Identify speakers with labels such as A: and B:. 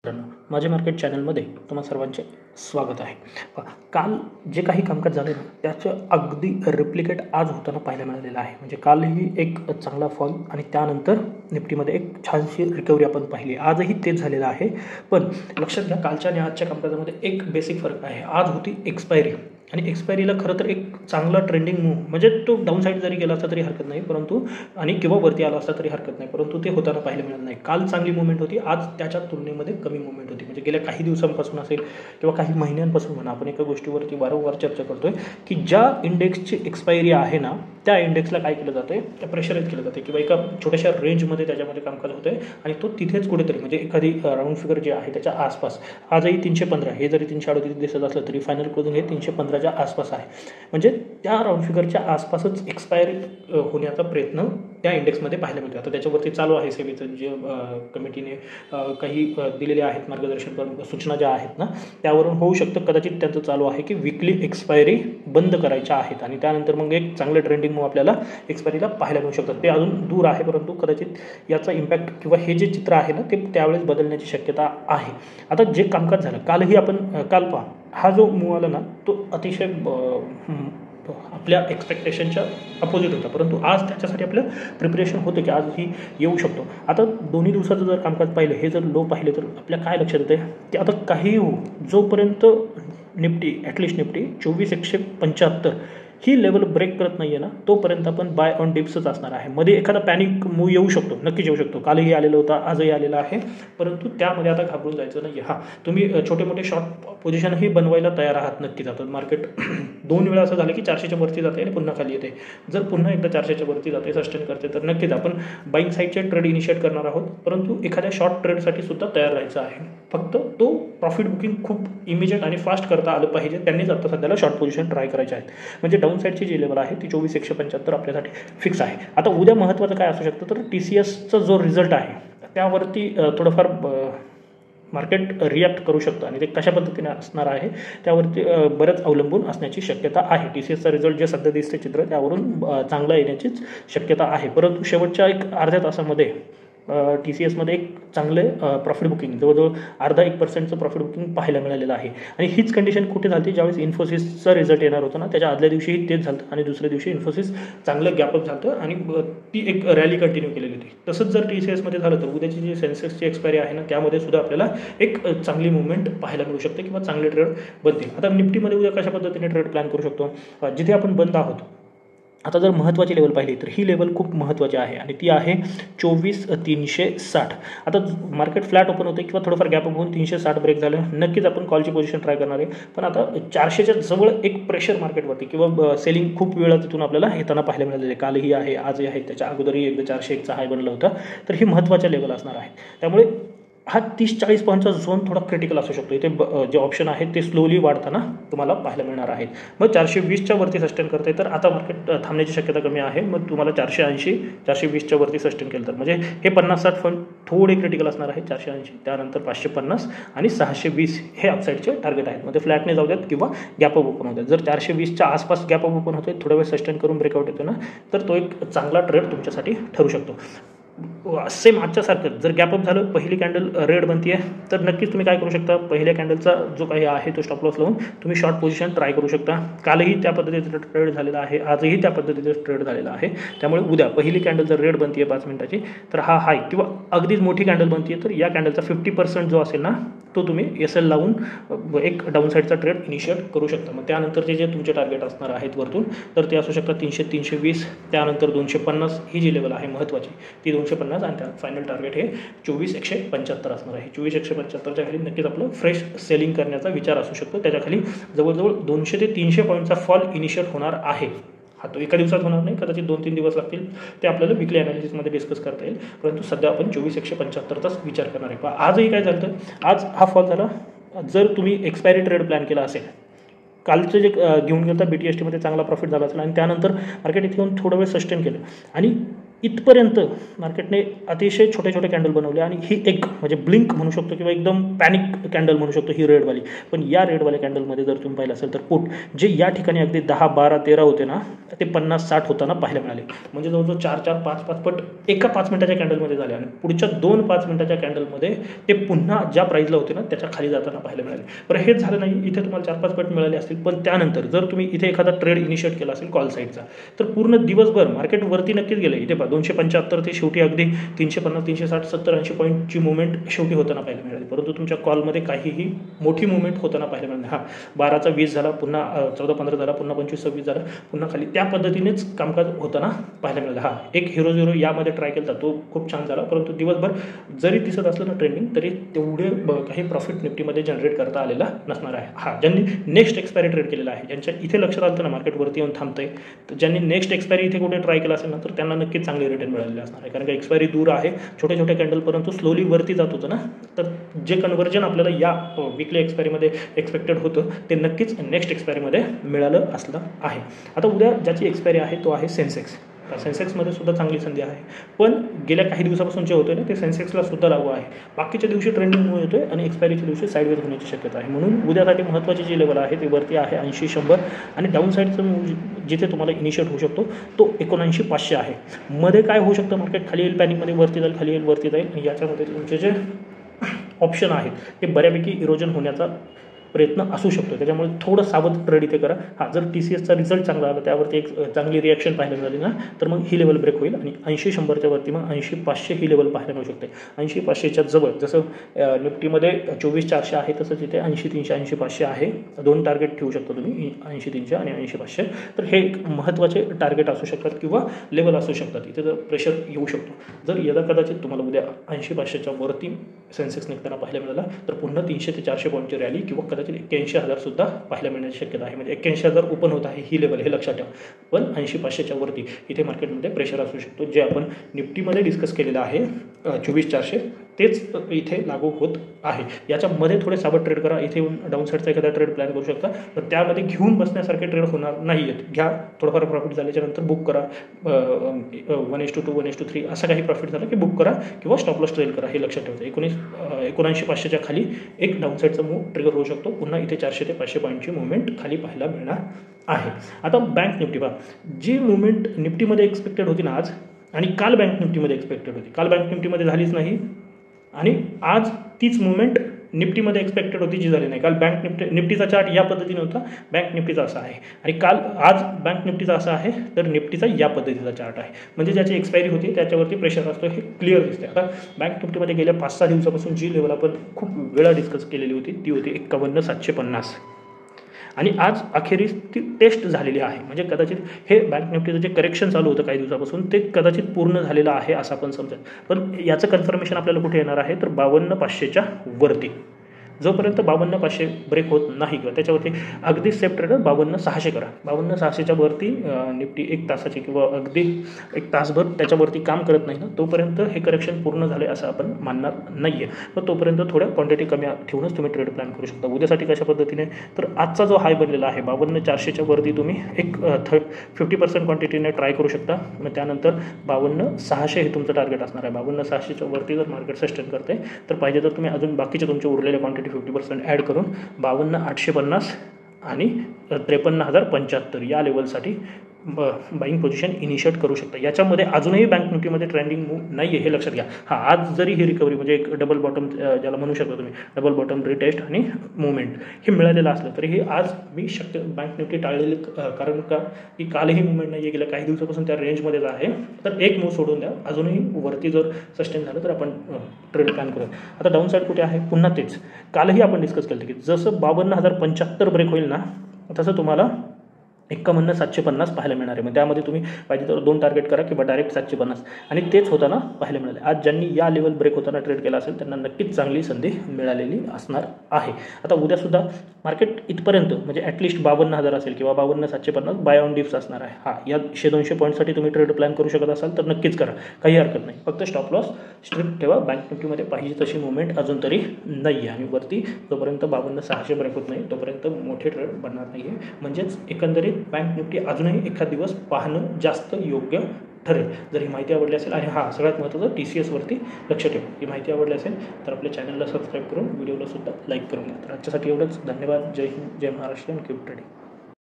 A: मित्रांनो, माझे मार्केट चॅनलमध्ये तुम्हा सर्वांचे स्वागत आहे. काल जे काही कामकाज झाले ना, त्याचं अगदी रिप्लिकेट आज होताना पाहायला मिळालेलं आहे. म्हणजे कालही एक चांगला फॉल आणि त्यानंतर निफ्टीमध्ये एक छानशी रिकव्हरी आपण पाहिली. आजही तेच झालेलं आहे. पण लक्षात घ्या, कालच्या आणि आजच्या कामकाजामध्ये एक बेसिक फरक आहे. आज होती एक्सपायरी आणि एक्सपायरीला खरं तर एक चांगला ट्रेंडिंग मूव्ह, म्हणजे तो डाऊन साईड जरी गेला असता तरी हरकत नाही, परंतु आणि किंवा वरती आला असता तरी हरकत नाही, परंतु ते होताना पाहायला मिळत नाही. काल चांगली मुवमेंट होती, आज त्याच्या तुलनेमध्ये कमी मुवमेंट होती. म्हणजे गेल्या काही दिवसांपासून असेल किंवा काही महिन्यांपासून म्हणा, आपण एका गोष्टीवरती वारंवार चर्चा करतोय की ज्या इंडेक्सची एक्सपायरी आहे ना, त्या इंडेक्सला काय केलं जातं आहे, प्रेशराईज केलं जाते किंवा एका छोट्याशा रेंजमध्ये त्याच्यामध्ये कामकाज होतं आहे आणि तो तिथेच कुठेतरी म्हणजे एखादी राऊंड फिगर जे आहे त्याच्या आसपास. आजही 315, हे जरी 338 दिसत असलं तरी फायनल क्लोजिंग हे 315च्या आसपास आहे. म्हणजे त्या राऊंड फिगरच्या आसपासच एक्सपायरी होण्याचा प्रयत्न त्या इंडेक्समध्ये पाहायला मिळतो. आता त्याच्यावरती चालू आहे सेबीचं जे कमिटीने काही दिलेले आहेत मार्गदर्शन सूचना ज्या आहेत ना, त्यावरून होऊ शकतं कदाचित त्यांचं चालू आहे की विकली एक्सपायरी बंद करायच्या आहेत आणि त्यानंतर मग एक चांगलं ट्रेंडिंग मूव्ह आपल्याला एक्सपायरीला पाहायला मिळू शकतं. ते अजून दूर आहे, परंतु कदाचित याचा इम्पॅक्ट किंवा हे जे चित्र आहे ना, ते त्यावेळेस बदलण्याची शक्यता आहे. आता जे कामकाज झालं कालही आपण काल पहा, हा जो मूव्ह आला ना, तो अतिशय आपल्या एक्सपेक्टेशनच्या अपोजिट होता, परंतु आज त्याच्यासाठी आपलं प्रिपरेशन होतं की आज ही येऊ शकतो. आता दोन्ही दिवसाचं जर कामकाज पाहिलं, हे जर लो पाहिले तर आपल्या काय लक्षात येतं की आता काही हो, जोपर्यंत निफ्टी ॲटलिस्ट निफ्टी 24,175 ही लेवल ब्रेक करत नाही आहे ना, तोपर्यंत आपण बाय ऑन डिप्सच असणार आहे. मध्ये एखादा पॅनिक मूव्ह येऊ शकतो, नक्कीच येऊ शकतो. कालही आलेला होता, आजही आलेला आहे, परंतु त्यामध्ये आता घाबरून जायचं नाही. हां, तुम्ही छोटे मोठे शॉर्ट पोझिशनही बनवायला तयार आहात नक्कीच. आता मार्केट 2 वेळा असं झालं की 400च्या वरती जाते आणि पुन्हा खाली येते. जर पुन्हा एकदा 400च्या वरती जाते, सस्टेन करते, तर नक्कीच आपण बाईंग साईडचे ट्रेड इनिशिएट करणार आहोत, परंतु एखाद्या शॉर्ट ट्रेडसाठी सुद्धा तयार राहायचं आहे. फक्त तो प्रॉफिट बुकिंग खूप इमिजिएट आणि फास्ट करता आलं पाहिजे. त्यांनीच आता सध्याला शॉर्ट पोझिशन ट्राय करायचे आहेत. म्हणजे डाऊन साईडची जी लेवल आहे ती 24,175 आपल्यासाठी फिक्स आहे. आता उद्या महत्त्वाचं काय असू शकतं, तर TCSचा जो रिझल्ट आहे त्यावरती थोडंफार मार्केट रिॲक्ट करू शकतं आणि ते कशा पद्धतीने असणार आहे त्यावरती बरंच अवलंबून असण्याची शक्यता आहे. TCSचा रिझल्ट जे सध्या दिसते चित्र, त्यावरून चांगला येण्याचीच शक्यता आहे. परंतु शेवटच्या एक अर्ध्या तासामध्ये TCSमध्ये एक चांगले प्रॉफिट बुकिंग, जवळजवळ 0.5% प्रॉफिट बुकिंग पाहायला मिळालेलं आहे. आणि हीच कंडिशन कुठे झाली, ज्यावेळेस इन्फोसिसचा रिझल्ट येणार होता ना, त्याच्या आदल्या दिवशीही तेच झालं आणि दुसऱ्या दिवशी इन्फोसिस चांगलं गॅपअप झालं आणि ती एक रॅली कंटिन्यू केलेली होती. तसंच जर TCSमध्ये झालं तर उद्याची जी सेन्सेक्सची एक्सपायरी आहे ना, त्यामध्ये सुद्धा आपल्याला एक चांगली मुवमेंट पाहायला मिळू शकते किंवा चांगले ट्रेड बनतील. आता निफ्टीमध्ये उद्या कशा पद्धतीने ट्रेड प्लॅन करू शकतो, जिथे आपण बंद आहोत. आता जर महत्त्वाची लेवल पाहिली तर ही लेवल खूप महत्त्वाची आहे आणि ती आहे 24,360. आता मार्केट फ्लॅट ओपन होते किंवा थोडंफार गॅप होऊन 360 ब्रेक झालं, नक्कीच आपण कॉलची पोझिशन ट्राय करणार आहे. पण आता 400च्या जवळ एक प्रेशर मार्केटवरती किंवा सेलिंग खूप वेळा तिथून आपल्याला येताना पाहायला मिळालेलं आहे. कालही आहे, आजही आहे, त्याच्या अगोदरही एकदा 401चा हाय बनला होता. तर ही महत्त्वाच्या लेवल असणार आहे. त्यामुळे हा 30-40 पॉईंटचा झोन थोडा क्रिटिकल असू शकतो. इथे जे ऑप्शन आहेत ते स्लोली वाढताना तुम्हाला पाहायला मिळणार आहेत. मग 420च्या वरती सस्टेन करते तर आता मार्केट थांबण्याची शक्यता कमी आहे. मग तुम्हाला 480, 420च्या वरती सस्टेन केलं तर म्हणजे हे 50-60 पॉईंट थोडे क्रिटिकल असणार आहे. 480, त्यानंतर 550 आणि 620 हे अपसाईडचे टार्गेट आहेत. मग ते फ्लॅटने जाऊ द्यात किंवा गॅपअप ओपन होतात. जर 420च्या आसपास गॅपअप ओपन होते, थोडा वेळ सस्टेन करून ब्रेकआउट येतो ना, तर तो एक चांगला ट्रेड तुमच्यासाठी ठरू शकतो. सेम आजच्यासारखं जर गॅपअप झालं, पहिली कॅन्डल रेड बनते आहे, तर नक्कीच तुम्ही काय करू शकता, पहिल्या कॅन्डलचा जो काही आहे तो स्टॉप लॉस लावून तुम्ही शॉर्ट पोझिशन ट्राय करू शकता. कालही त्या पद्धतीचं ट्रेड झालेला आहे, आजही त्या पद्धतीचं ट्रेड झालेला आहे. त्यामुळे उद्या पहिली कॅन्डल जर रेड बनते आहे 5 मिनिटाची, तर हा हाय किंवा अगदीच मोठी कॅन्डल बनते आहे, तर या कॅन्डलचा 50% जो असेल ना, तो तुम्ही SL लावून एक डाऊन साईडचा ट्रेड इनिशिएट करू शकता. मग त्यानंतरचे जे तुमचे टार्गेट असणार आहेत वरतून, तर ते असू शकतात 300, 320, त्यानंतर 250 ही जी लेवल आहे महत्त्वाची ती 250 आणि त्या फायनल टार्गेट हे 24,175 असणार आहे. 24,175च्या खाली नक्कीच आपलं फ्रेश सेलिंग करण्याचा विचार असू शकतो. त्याच्याखाली जवळजवळ 200 ते 300 पॉईंटचा फॉल इनिशिएट होणार आहे. हा तो एका दिवसात होणार नाही, कदाचित 2-3 दिवस लागतील. ते आपल्याला विकली ॲनालिसिसमध्ये डिस्कस करता येईल, परंतु सध्या आपण 24,175चाच विचार करणार आहे. पण आजही काय झालं, आज हा फॉल झाला. जर तुम्ही एक्सपायरी ट्रेड प्लॅन केला असेल, कालचं जे घेऊन गेलं तर BTSTमध्ये चांगला प्रॉफिट झाला असेल आणि त्यानंतर मार्केट इथे येऊन थोडा वेळ सस्टेन केलं आणि इथपर्यंत मार्केटने अतिशय छोटे छोटे कॅन्डल बनवले आणि ही एक म्हणजे ब्लिंक म्हणू शकतो किंवा एकदम पॅनिक कॅन्डल म्हणू शकतो ही रेडवाली. पण या रेडवाल्या कॅन्डलमध्ये जर तुम्ही पाहिलं असेल तर पुट जे या ठिकाणी अगदी 10, 12, 13 होते ना ते 50, 60 होताना पाहायला मिळाले. म्हणजे जवळजवळ 4, 5 पट एका 5 मिनिटाच्या कॅन्डलमध्ये झाले आणि पुढच्या 2, 5 मिनिटाच्या कॅन्डलमध्ये ते पुन्हा ज्या प्राईजला होते ना त्याच्या खाली जाताना पाहायला मिळाले. बरं हेच झालं नाही, इथे तुम्हाला 4-5 पट मिळाले असतील. पण त्यानंतर जर तुम्ही इथे एखादा ट्रेड इनिशिएट केला असेल कॉल साईडचा तर पूर्ण दिवसभर मार्केट वरती नक्कीच गेलं. इथे 275 ते शेवटी अगदी 350, 360, 70, 80 पॉईंटची मुवमेंट शेवटी होताना पाहायला मिळाली. परंतु तुमच्या कॉलमध्ये काहीही मोठी मुवमेंट होताना पाहायला मिळाली. 12चा 20 झाला, पुन्हा 14-15 झाला, पुन्हा 25-26 झाला, पुन्हा खाली त्या पद्धतीनेच कामकाज होताना पाहायला मिळालं. एक हिरो यामध्ये ट्राय केला तो खूप छान झाला. परंतु दिवसभर जरी दिसत असलं ना ट्रेंडिंग तरी तेवढे काही प्रॉफिट निफ्टीमध्ये जनरेट करता आलेला नसणार आहे. ज्यांनी नेक्स्ट एक्सपायरी ट्रेड केलेला आहे, ज्यांच्या इथे लक्षात आलं ना मार्केट वरती येऊन थांबतंय, तर ज्यांनी नेक्स्ट एक्सपायरी इथे कुठे ट्राय केला असेल ना तर त्यांना नक्कीच चांगले रिटर्न मिळालेले असणार आहे. कारण का एक्सपायरी दूर आहे, छोटे छोटे कॅन्डल परंतु स्लोली वरती जात होतं ना, तर जे कन्व्हर्जन आपल्याला या वीकली एक्सपायरीमध्ये एक्सपेक्टेड होतं ते नक्कीच नेक्स्ट एक्सपायरीमध्ये मिळालं असलं आहे. आता उद्या ज्याची एक्सपायरी आहे तो आहे सेन्सेक्स. सेन्सेक्समध्ये सुद्धा चांगली संधी आहे. पण गेल्या काही दिवसापासून जे होतं ना ते सेन्सेक्सला सुद्धा लागू आहे. बाकीच्या दिवशी ट्रेंडिंग मूव्ह येतोय आणि एक्सपायरीच्या दिवशी साईडवेज होण्याची शक्यता आहे. म्हणून उद्यासाठी महत्त्वाची जी लेवल आहे ती वरती आहे 80-100 आणि डाऊन साईडचं जिथे तुम्हाला इनिशिएट होऊ शकतो तो 79-500 आहे. मध्ये काय होऊ शकतं, मार्केट खाली येईल, पॅनिकमध्ये वरती जाईल, खाली येईल, वरती जाईल आणि याच्यामध्ये तुमचे जे ऑप्शन आहेत ते बऱ्यापैकी इरोजन होण्याचा प्रयत्न असू शकतो. त्याच्यामुळे थोडं सावध ट्रेड इथे करा. जर TCSचा रिझल्ट चांगला आला, त्यावरती एक चांगली रिॲक्शन पाहायला मिळाली ना तर मग ही लेवल ब्रेक होईल आणि 80-100च्या वरती मग 80-500 ही लेवल पाहायला मिळू शकते. 80-500च्या जवळ जसं निफ्टीमध्ये 24-400 आहे तसंच इथे 80-300, 80-500 आहे. 2 टार्गेट ठेवू शकतो तुम्ही, 80-300 आणि 80-500. तर हे एक महत्त्वाचे टार्गेट असू शकतात किंवा लेवल असू शकतात. इथे जर प्रेशर येऊ शकतो. जर यदा कदाचित तुम्हाला उद्या 80-500च्या वरती सेन्सेक्स निघताना पाहायला मिळाला तर पुन्हा 300 ते 400 पॉईंटची रॅली किंवा कदाचित 81,000 सुद्धा पाहायला मिळण्याची शक्यता आहे. म्हणजे 81,000 ओपन होत आहे ही लेवल, हे लक्षात ठेवा. पण 80-500च्या वरती इथे मार्केटमध्ये प्रेशर असू शकतो. जे आपण निफ्टीमध्ये डिस्कस केलेलं आहे 24-400 तेच इथे लागू होत आहे. याच्यामध्ये थोडे सावध ट्रेड करा. इथे येऊन डाऊन साईडचा एखादा ट्रेड प्लॅन करू शकता. तर त्यामध्ये घेऊन बसण्यासारखे ट्रेड होणार नाही आहेत. घ्या, थोडंफार प्रॉफिट झाल्याच्या नंतर बुक करा. 1:2, 1:3 असा काही प्रॉफिट झाला की बुक करा किंवा स्टॉप लॉस ट्रेल करा, हे लक्षात ठेवायचं. 79-500च्या खाली एक डाऊन साईडचा मूव्ह ट्रिगर होऊ शकतो. पुन्हा इथे 400 ते 500 पॉईंटची मुवमेंट खाली पाहायला मिळणार आहे. आता बँक निफ्टी पहा, जी मुवमेंट निफ्टीमध्ये एक्सपेक्टेड होती ना आज आणि काल बँक निफ्टीमध्ये एक्सपेक्टेड होती, काल बँक निफ्टीमध्ये झालीच नाही आणि आज तीच मुवमेंट निफ्टीमध्ये एक्सपेक्टेड होती जी झाली नाही. काल बँक निफ्टीचा चार्ट या पद्धतीने होता, बँक निफ्टीचा असा आहे आणि आज बँक निफ्टीचा असा आहे तर निफ्टीचा या पद्धतीचा चार्ट आहे. म्हणजे ज्याची एक्सपायरी होती त्याच्यावरती प्रेशर असतो हे क्लिअर दिसते. आता बँक निफ्टीमध्ये गेल्या 5-6 दिवसापासून जी लेवल आपण खूप वेळा डिस्कस केलेली होती ती होती 51,750 आणि आज अखेरीस ती टेस्ट झालेली आहे. म्हणजे कदाचित हे बँक निफ्टीचं जे करेक्शन चालू होतं काही दिवसापासून ते कदाचित पूर्ण झालेलं आहे असं आपण समजेल. पण याचं कन्फर्मेशन आपल्याला कुठे येणार आहे तर 52,500च्या वरती. जोपर्यंत 52,500 ब्रेक होत नाही किंवा त्याच्यावरती अगदी सेफ ट्रेडर 52,600 करा. 52,600च्या वरती निफ्टी 1 तासाचे किंवा अगदी 1 तासभर त्याच्यावरती काम करत नाही ना तोपर्यंत हे करेक्शन पूर्ण झाले असं आपण मानणार नाही आहे. तर तोपर्यंत थोड्या क्वांटिटी कमी ठेवूनच तुम्ही ट्रेड प्लॅन करू शकता. उद्यासाठी कशा पद्धतीने तर आजचा जो हाय बनलेला आहे 52,400च्या वरती तुम्ही एक 50% क्वांटिटीने ट्राय करू शकता. मग त्यानंतर 52,600 हे तुमचं टार्गेट असणार आहे. 52,600च्या वरती जर मार्केट सस्टेन करते तर पाहिजे तर तुम्ही अजून बाकीचे तुमचे उरलेल्या क्वांटिटी 50% ॲड करून 52,850 आणि 53,075 या लेवलसाठी बाईंग पोझिशन इनिशिएट करू शकता. याच्यामध्ये अजूनही बँक निफ्टीमध्ये ट्रेंडिंग मूव्ह नाही आहे हे लक्षात घ्या. आज जरी ही रिकव्हरी म्हणजे एक डबल बॉटम ज्याला म्हणू शकता तुम्ही, डबल बॉटम रिटेस्ट आणि मुवमेंट हे मिळालेलं असलं तरीही आज मी बँक निफ्टी टाळलेली, कारण का की कालही मुवमेंट नाही आहे, गेल्या काही दिवसापासून त्या रेंजमध्येच आहे. तर एक मूव्ह सोडून द्या, अजूनही वरती जर सस्टेन झालं तर आपण ट्रेड प्लॅन करूया. आता डाऊन साईड कुठे आहे, पुन्हा तेच कालही आपण डिस्कस केलं की जसं 52,075 ब्रेक होईल ना तसं तुम्हाला 51,750 पाहायला मिळणार आहे. मग त्यामध्ये तुम्ही पाहिजे तर 2 टार्गेट करा किंवा डायरेक्ट 750 आणि तेच होताना पाहायला मिळाले. आज ज्यांनी या लेवल ब्रेक होताना ट्रेड केला असेल त्यांना नक्कीच चांगली संधी मिळालेली असणार आहे. आता उद्यासुद्धा मार्केट इथपर्यंत म्हणजे ॲटलिस्ट 52,000 असेल किंवा 52,750 बाय ऑन डिप्स असणार आहे. या 100-200 पॉईंटसाठी तुम्ही ट्रेड प्लॅन करू शकत असाल तर नक्कीच करा, काही हरकत नाही. फक्त स्टॉप लॉस स्ट्रिक्ट ठेवा. बँक निफ्टीमध्ये पाहिजे तशी मुवमेंट अजून तरी नाही आहे आणि वरती जोपर्यंत 52,600 ब्रेक होत नाही तोपर्यंत मोठे ट्रेड बनणार नाही आहे. म्हणजेच एकंदरीत बँक निफ्टी अजूनही एखाद दिवस पाहणं जास्त योग्य ठरेल. जर ही माहिती आवडली असेल आणि हां सगळ्यात महत्त्वाचं TCSवरती लक्ष ठेवा. ही माहिती आवडली असेल तर आपल्या चॅनलला सबस्क्राईब करून व्हिडिओला सुद्धा लाईक करून घ्या. तर आजच्यासाठी एवढंच. धन्यवाद. जय हिंद, जय महाराष्ट्र आणि कीप ट्रेडिंग.